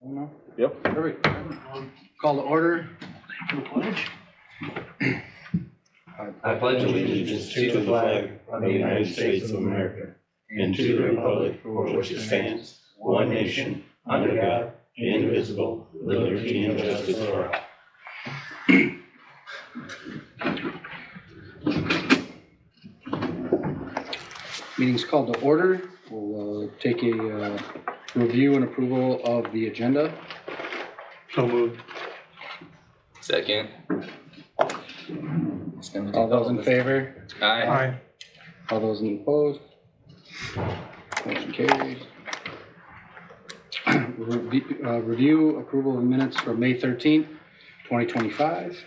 No? Yep. Perfect. Call to order. Pledge. I pledge allegiance to the flag of the United States of America and to the republic for which it stands, one nation, under God, indivisible, with liberty and justice for all. Meeting's called to order. We'll take a review and approval of the agenda. So moved. Second. All those in favor? Aye. All those opposed? Motion carries. Review approval of minutes for May 13th, 2025.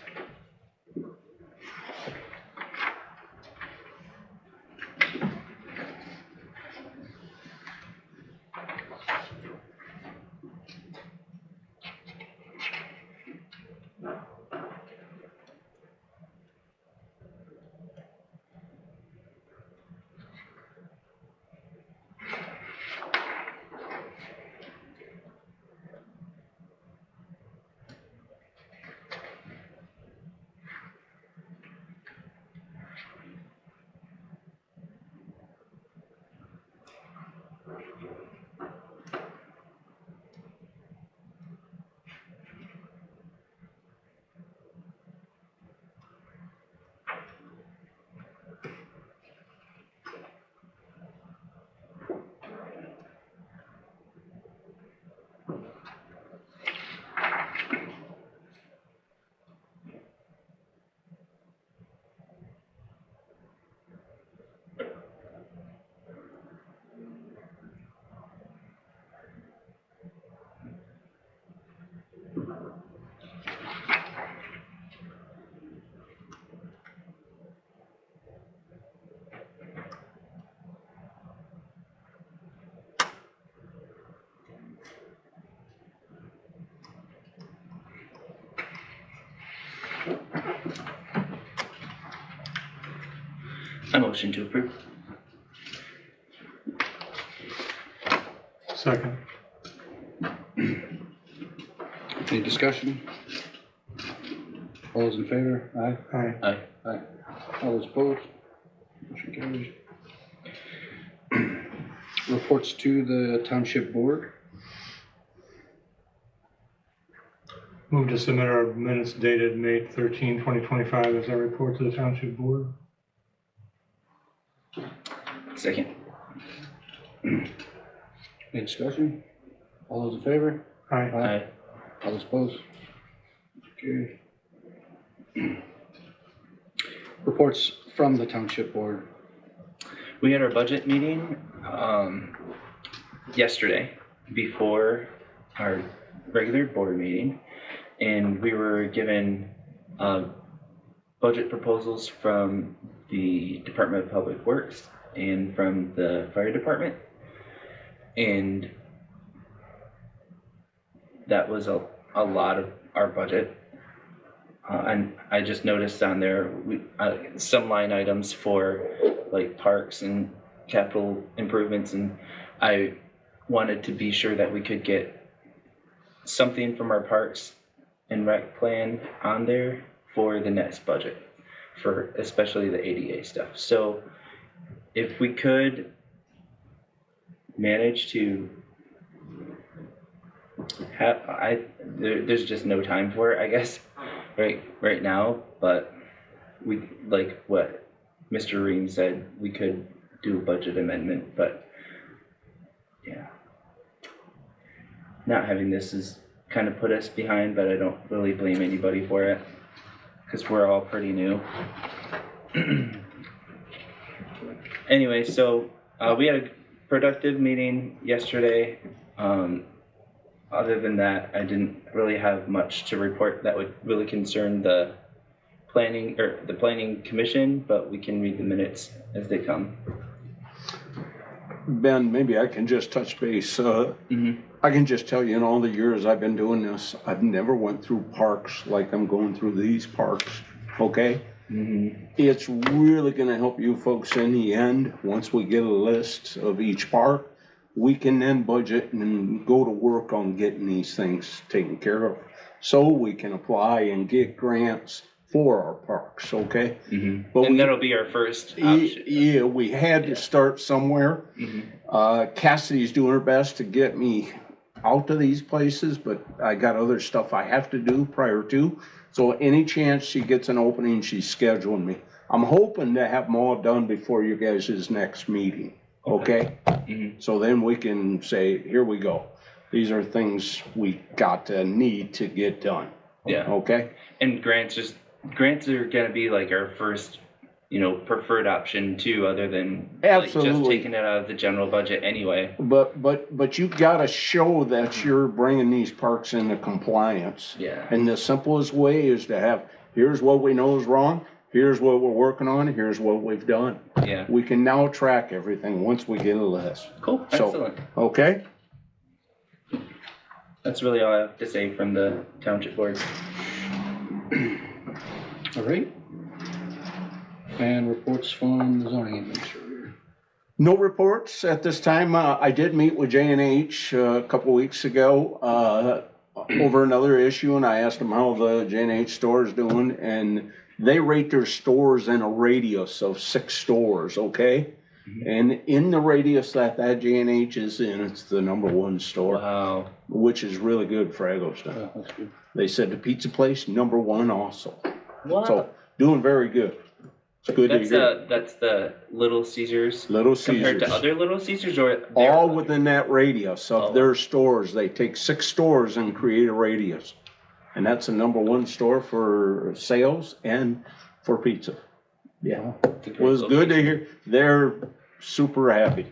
I motion to approve. Second. Any discussion? All those in favor? Aye. Aye. Aye. Aye. All those opposed? Motion carries. Reports to the Township Board. Move to submit our minutes dated May 13, 2025 as our report to the Township Board. Second. Any discussion? All those in favor? Aye. Aye. All those opposed? Okay. Reports from the Township Board. We had our budget meeting yesterday before our regular board meeting, and we were given budget proposals from the Department of Public Works and from the Fire Department, and that was a lot of our budget. And I just noticed on there some line items for like parks and capital improvements, and I wanted to be sure that we could get something from our parks and rec plan on there for the next budget, for especially the ADA stuff. So if we could manage to have, there's just no time for it, I guess, right now, but we, like what Mr. Ream said, we could do a budget amendment, but yeah. Not having this has kind of put us behind, but I don't really blame anybody for it, because we're all pretty new. Anyway, so we had a productive meeting yesterday. Other than that, I didn't really have much to report that would really concern the planning commission, but we can read the minutes as they come. Ben, maybe I can just touch base. I can just tell you, in all the years I've been doing this, I've never went through parks like I'm going through these parks, okay? It's really gonna help you folks in the end, once we get a list of each park, we can then budget and go to work on getting these things taken care of. So we can apply and get grants for our parks, okay? But And that'll be our first option. yeah, we had to start somewhere. Cassidy's doing her best to get me out to these places, but I got other stuff I have to do prior to. So any chance she gets an opening, she's scheduling me. I'm hoping to have them all done before you guys' next meeting, okay? So then we can say, here we go. These are things we got to need to get done. Yeah. Okay? And grants are gonna be like our first, preferred option too, other than like just Absolutely. taking it out of the general budget anyway. But you gotta show that you're bringing these parks into compliance. Yeah. And the simplest way is to have, here's what we know is wrong, here's what we're working on, here's what we've done. Yeah. We can now track everything once we get a list. Cool. So- Excellent. Okay? That's really all I have to say from the Township Board. All right. And reports from the zoning administrator. No reports at this time. I did meet with J&H a couple weeks ago over another issue, and I asked them how the J&H store is doing, and they rate their stores in a radius of 6 stores, okay? And in the radius that J&H is in, it's the #1 store, Wow. which is really good for Egelston. Oh, that's good. They said the pizza place, #1 also. What? So, doing very good. It's good to hear. That's the Little Caesars Little compared Caesars. to other Little Caesars, or All within that radius of Oh. their stores. They take 6 stores and create a radius. And that's the #1 store for sales and for pizza. Yeah, it was good to hear. They're super happy.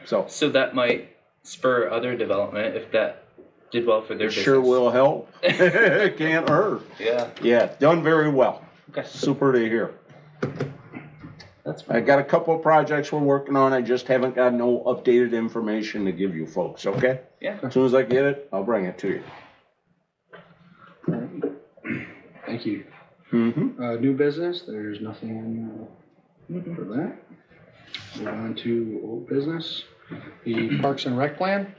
So, So that might spur other development if that did well for their business. sure will help. It can't hurt. Yeah. Yeah, done very well. Okay. Super to hear. That's I got a couple of projects we're working on. I just haven't got no updated information to give you folks, okay? Yeah. As soon as I get it, I'll bring it to you. All right. Thank you. Mm-hmm. New business, there's nothing for that. Move on to old business, the Parks and Rec plan.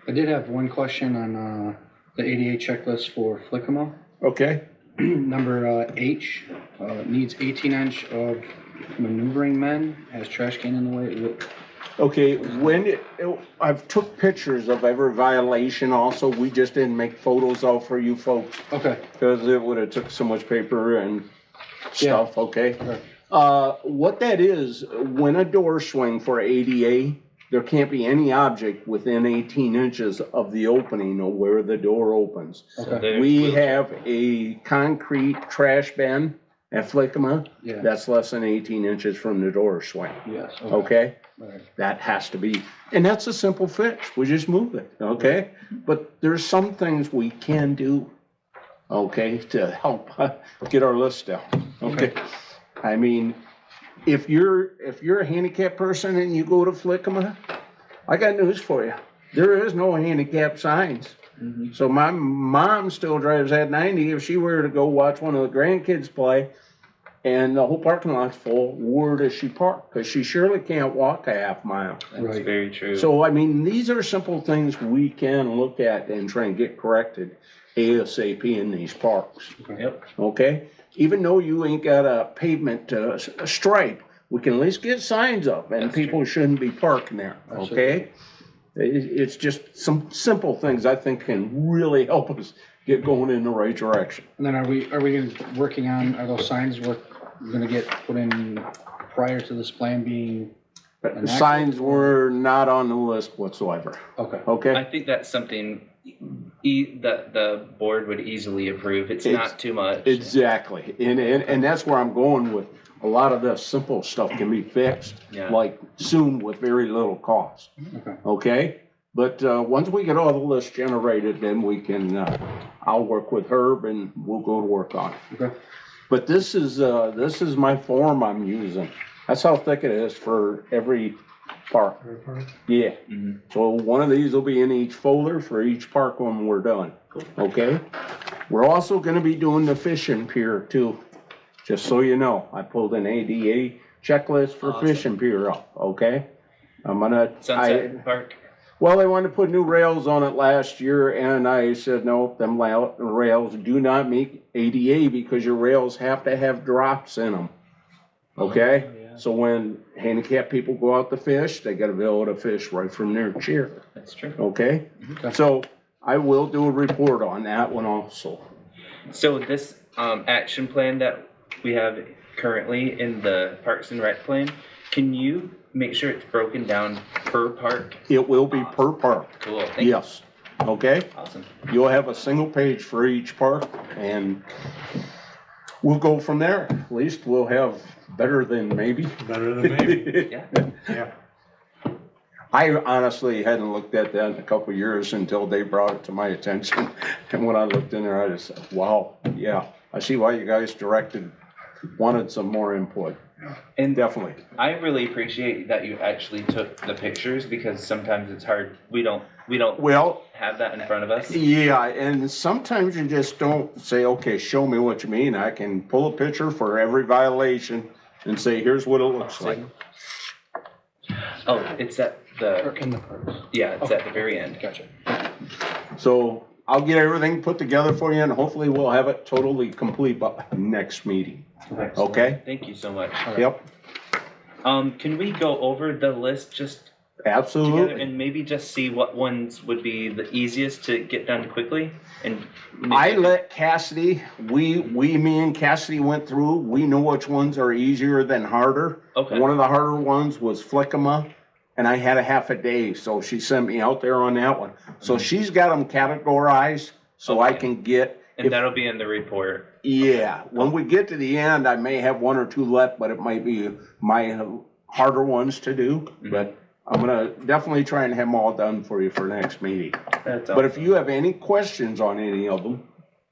I did have one question on the ADA checklist for Flickamo. Okay. Number H, needs 18-inch of maneuvering men, has trash can in the way. Okay, I've took pictures of every violation also. We just didn't make photos out for you folks Okay. because it would have took so much paper and stuff, okay? Okay. What that is, when a door swing for ADA, there can't be any object within 18 inches of the opening or where the door opens. Okay. We have a concrete trash bin at Flickama Yeah. that's less than 18 inches from the door swing, Yes. okay? All right. That has to be, and that's a simple fix, we just move it, okay? But there's some things we can do, okay, to help get our list down, okay? I mean, if you're a handicapped person and you go to Flickama, I got news for you. There is no handicap signs. So my mom still drives that 90. If she were to go watch one of the grandkids play and the whole parking lot's full, where does she park? Because she surely can't walk a half mile. That's Right. very true. So, I mean, these are simple things we can look at and try and get corrected ASAP in these parks. Yep. Okay? Even though you ain't got a pavement stripe, we can at least get signs up and That's people shouldn't be parking there, okay? It's just some simple things I think can really help us get going in the right direction. And then are we working on, are those signs gonna get put in prior to this plan being enacted? Signs were not on the list whatsoever, Okay. I okay? think that's something that the board would easily approve. It's not too much. Exactly, and that's where I'm going with, a lot of the simple stuff can be fixed, Yeah. like soon with very little cost. Okay. Okay, but once we get all the lists generated, then we can, I'll work with Herb and we'll go to work on it. Okay. But this is my form I'm using. That's how thick it is for every park. Yeah. So one of these will be in each folder for each park when we're done. Okay? We're also gonna be doing the fishing pier too. Just so you know, I pulled an ADA checklist for Awesome. fishing pier up, okay? I'm gonna, Sunset Park. well, they wanted to put new rails on it last year, and I said, no, them rails do not meet ADA because your rails have to have drops in them. Okay? So when handicapped people go out to fish, they gotta be able to fish right from their chair, That's true. okay? So I will do a report on that one also. So this action plan that we have currently in the Parks and Rec plan, can you make sure it's broken down per park? It will be per park, Cool. Thank you. yes, okay? Awesome. You'll have a single page for each park, and we'll go from there. At least we'll have better than maybe. Better than maybe, Yeah. yeah. I honestly hadn't looked at that in a couple of years until they brought it to my attention. And when I looked in there, I just said, wow, yeah, I see why you guys wanted some more input. And Definitely. I really appreciate that you actually took the pictures because sometimes it's hard. We don't Well, have that in front of us. yeah, and sometimes you just don't say, okay, show me what you mean. I can pull a picture for every violation and say, here's what it looks like. Oh, it's at the, In the parks. yeah, it's at the very end. Gotcha. So I'll get everything put together for you, and hopefully we'll have it totally complete by next meeting. Okay? Thank you so much. Yep, Can we go over the list just together absolutely. and maybe just see what ones would be the easiest to get done quickly? And I let Cassidy, me and Cassidy went through, we know which ones are easier than harder. Okay. One of the harder ones was Flickama, and I had a half a day, so she sent me out there on that one. So she's got them categorized, so I Okay. can get. And that'll be in the report. Yeah, when we get to the end, I may have one or two left, but it might be my harder ones to do. But I'm gonna definitely try and have them all done for you for next meeting. That's But if you have any questions on any of them,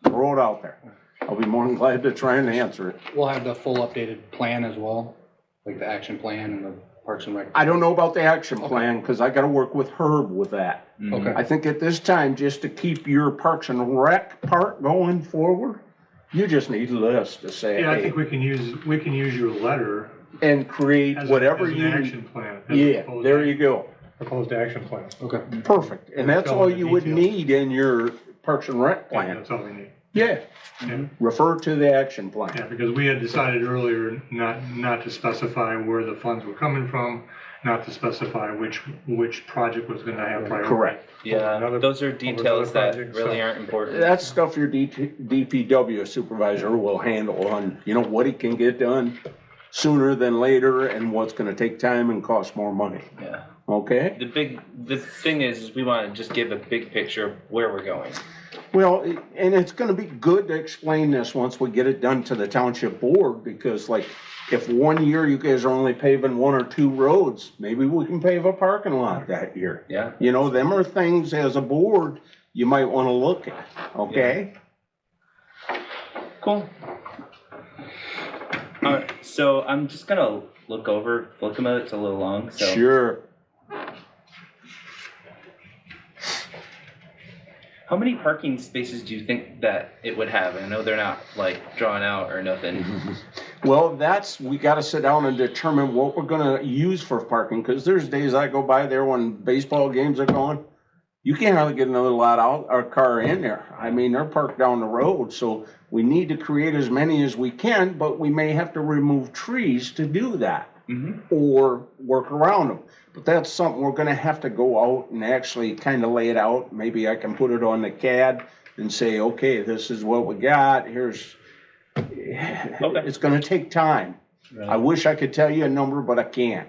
throw it out there. I'll be more than glad to try and answer it. We'll have the full updated plan as well, like the action plan and the Parks and Rec. I don't know about the action plan, because I gotta work with Herb with that. Okay. I think at this time, just to keep your Parks and Rec part going forward, you just need a list to say, Yeah, I hey, think we can use your letter and create as whatever as an you. action plan. as Yeah, opposed there to- you go. Proposed action plan. Okay. Perfect. And that's Fill all in the you would details. need in your Parks and Rec Yeah, plan. that's all we need. Yeah, Yeah. refer to the action plan. Yeah, because we had decided earlier not to specify where the funds were coming from, not to specify which project was gonna have priority. Correct. Yeah, Another- those are details another that project, really so- aren't important. That's stuff your DPW supervisor will handle on, what he can get done sooner than later and what's gonna take time and cost more money. Yeah. Okay? The thing is we want to just give a big picture of where we're going. Well, and it's gonna be good to explain this once we get it done to the Township Board, because like, if one year you guys are only paving one or two roads, maybe we can pave a parking lot that year. Yeah. Them are things as a board you might wanna look at, okay? Cool. Alright, so I'm just gonna look over Flickama. It's a little long, so. Sure. How many parking spaces do you think that it would have? I know they're not like drawn out or nothing. Well, we gotta sit down and determine what we're gonna use for parking, cause there's days I go by there when baseball games are going. You can't hardly get another lot out, or car in there. I mean, they're parked down the road, so we need to create as many as we can, but we may have to remove trees to do that. Or work around them. But that's something we're gonna have to go out and actually kind of lay it out. Maybe I can put it on the CAD and say, okay, this is what we got, it's gonna take time. I wish I could tell you a number, but I can't.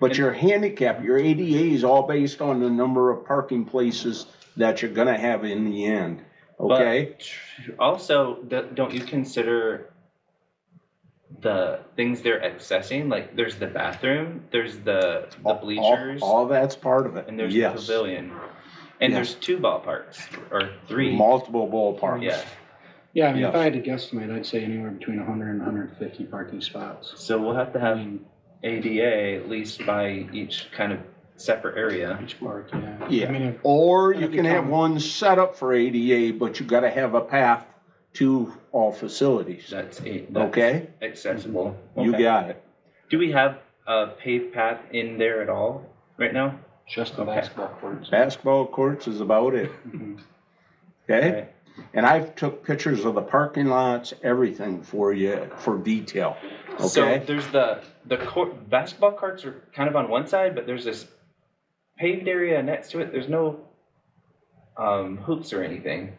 But your handicap, your ADA is all based on the number of parking places that you're gonna have in the end, okay? But also, don't you consider the things they're accessing? Like there's the bathroom, there's the bleachers, All that's part of it, and there's the yes. pavilion. And Yes. there's 2 ballparks, or 3. Multiple ballparks. Yeah. Yeah, I mean, if Yes. I had to guesstimate, I'd say anywhere between 100 and 150 parking spots. So we'll have to have ADA at least by each kind of separate area. Each park, yeah. Yeah. I mean, Or And you if can you have count- one set up for ADA, but you gotta have a path to all facilities. That's Okay? accessible. You Okay. got it. Do we have a paved path in there at all right now? Just the Okay. basketball courts. Basketball courts is about it. Mhm. Okay? Right. And I've took pictures of the parking lots, everything for you, for detail. So Okay? there's the court, basketball courts are kind of on one side, but there's this paved area next to it. There's no hoops or anything.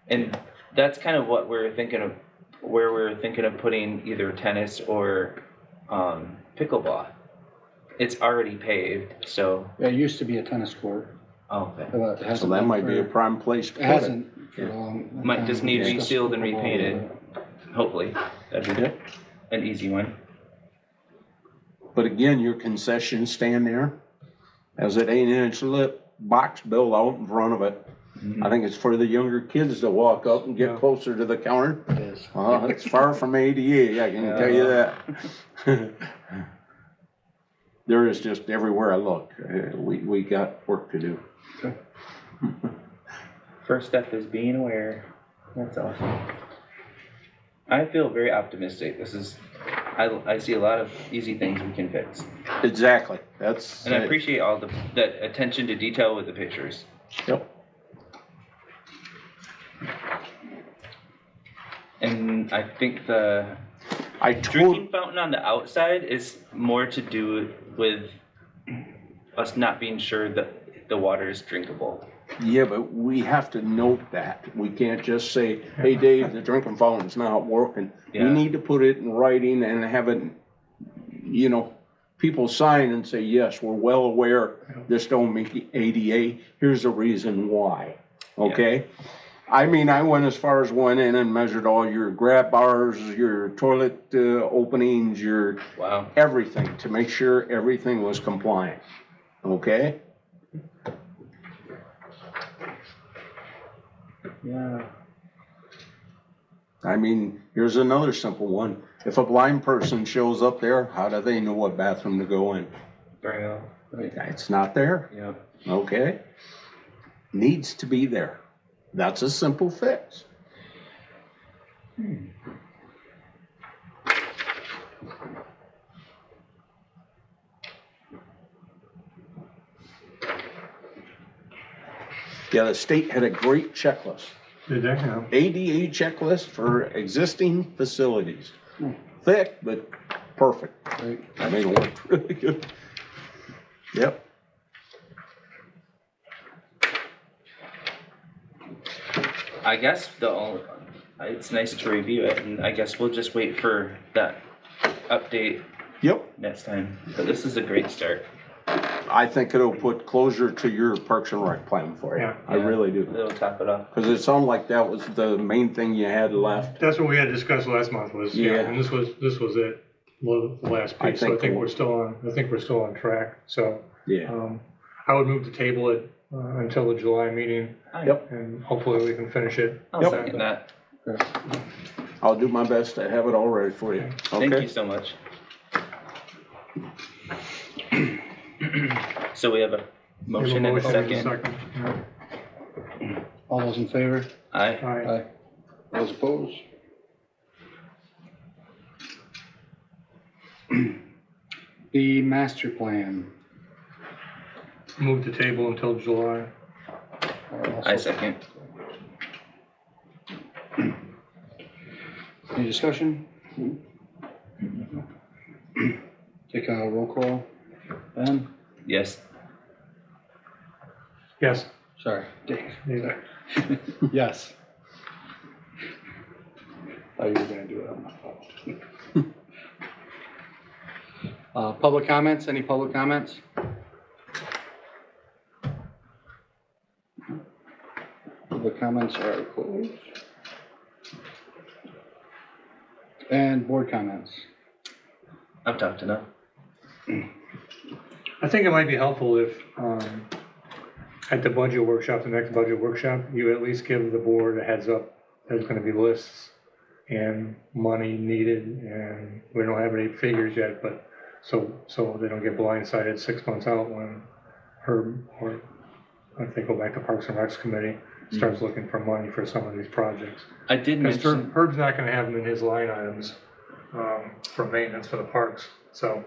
And that's kind of what we're thinking of, where we're thinking of putting either tennis or pickleball. It's already paved, so, Yeah, it used to be a tennis court. okay. But it hasn't So that been might be a for- prime place to It put it. hasn't for a long. Might time. just need Discussed resealed and football. repainted. Hopefully, that'd be an easy one. But again, your concession stand there has an 8-inch lip box built out in front of it. I think it's for the younger kids to walk up and get Yeah. closer to the counter. It is. It's far from ADA, I can tell you that. There is just everywhere I look, we got work to do. First step is being aware. That's awesome. I feel very optimistic. This is, I see a lot of easy things we can fix. Exactly, that's. And I appreciate all the attention to detail with the pictures. Yep. And I think the I drinking told, fountain on the outside is more to do with us not being sure that the water is drinkable. yeah, but we have to note that. We can't just say, hey, Dave, the drinking fountain's not working. We Yeah. need to put it in writing and have it, people sign and say, yes, we're well aware this don't meet ADA. Here's the reason why, okay? I mean, I went as far as went in and measured all your grab bars, your toilet openings, your Wow. everything to make sure everything was compliant, okay? Yeah. I mean, here's another simple one. If a blind person shows up there, how do they know what bathroom to go in? Very well. It's not there, Yep. okay? Needs to be there. That's a simple fix. Yeah, the state had a great checklist. Did they? Yeah. ADA checklist for existing facilities. Thick, but perfect. Right. I mean, it worked really good. Yep. I guess it's nice to review it, and I guess we'll just wait for that update Yep. next time. But this is a great start. I think it'll put closure to your Parks and Rec plan for you. Yeah. I really do. It'll top it off. Because it sounded like that was the main thing you had left. That's what we had discussed last month was, Yeah. and this was it, the last I piece. So I think think we'll- I think we're still on track. So, Yeah. I would move to table it until the July meeting, Yep. and hopefully we can finish it. I'll Yep. second that. I'll do my best to have it all ready for you. Thank Okay? you so much. So we have a motion and a second. Yeah. All those in favor? Aye. Aye. Aye. Those opposed? The master plan. Move the table until July. I second. Any discussion? Take a roll call. Ben? Yes. Yes. Sorry, Dave. Neither. Yes. Thought you were gonna do it on my phone. Public comments, any public comments? Public comments are closed. And board comments. I've talked enough. I think it might be helpful if, at the budget workshop, the next budget workshop, you at least give the board a heads up. There's gonna be lists and money needed, and we don't have any figures yet, but so they don't get blindsided 6 months out when or if they go back to Parks and Recs committee, starts looking for money for some of these projects. I did Because mention, Herb's not gonna have them in his line items, for maintenance for the parks, so,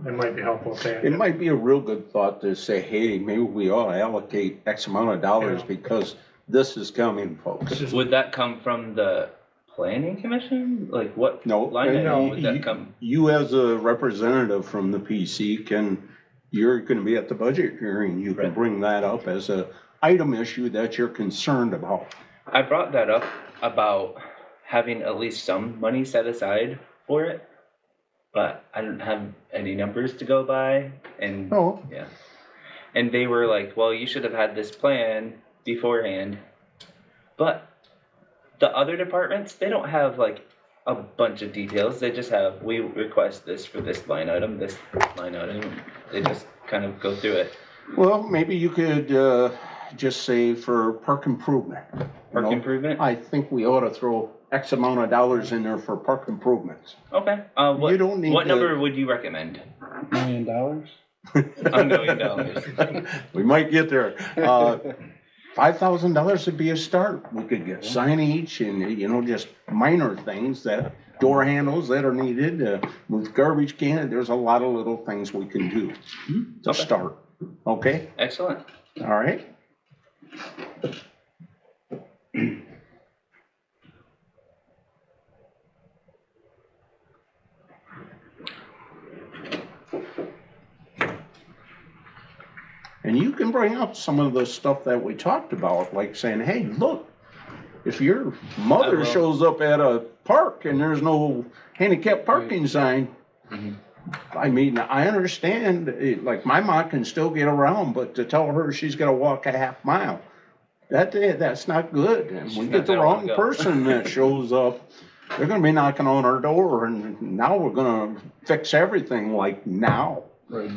it might be helpful if they. It might be a real good thought to say, hey, maybe we ought to allocate X amount of dollars Yeah. because this is coming, folks. would that come from the planning commission? Like what No, line item no, would that come? you as a representative from the PC you're gonna be at the budget hearing, you can Right. bring that up as a item issue that you're concerned about. I brought that up about having at least some money set aside for it, but I don't have any numbers to go by, and Oh, yeah. And they were like, well, you should have had this plan beforehand. But the other departments, they don't have like a bunch of details. They just have, we request this for this line item, this line item. They just kind of go through it. well, maybe you could, just say for park improvement. you Park know? improvement? I think we ought to throw X amount of dollars in there for park improvements. Okay. You don't need what to- number would you recommend? $1 million? $1 million. We might get there. $5,000 would be a start. We could get signage and, just minor things that, door handles that are needed, move garbage can. There's a lot of little things we can do to Okay. start. Okay? Excellent. All right? And you can bring up some of the stuff that we talked about, like saying, hey, look, if your I mother will. shows up at a park and there's no handicap parking sign, Mhm. I mean, I understand, like my mom can still get around, but to tell her she's gotta walk a half mile, that's not good. And we She's get not the gonna wrong wanna go. person that shows up, they're gonna be knocking on our door and now we're gonna fix everything like now. Right.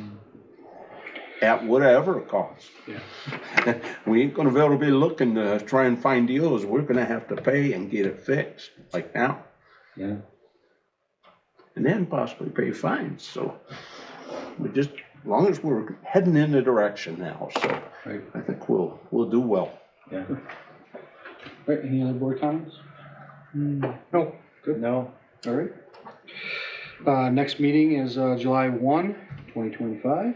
At whatever cost. Yeah. We ain't gonna be able to be looking to try and find deals, we're gonna have to pay and get it fixed, like now. Yeah. And then possibly pay fines, so. We just, as long as we're heading in the direction now, so Right. I think we'll do well. Yeah. Right, any other board comments? No, No. All right. Next meeting is July 1, 2025.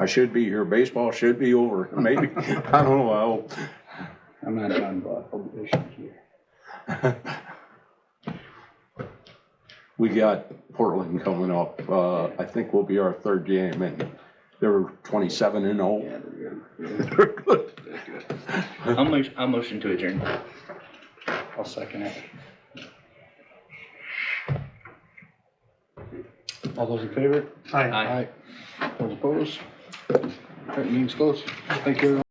I should be here, baseball should be over, maybe, I don't know, I hope. I'm not done, but I'll be here. We got Portland coming up, I think will be our third game, and they're 27-0. Yeah, they're They're good. good. I'll motion to adjourn. I'll second it. All those in favor? I. Aye. Those opposed? All right, meeting's closed. Thank you, everyone.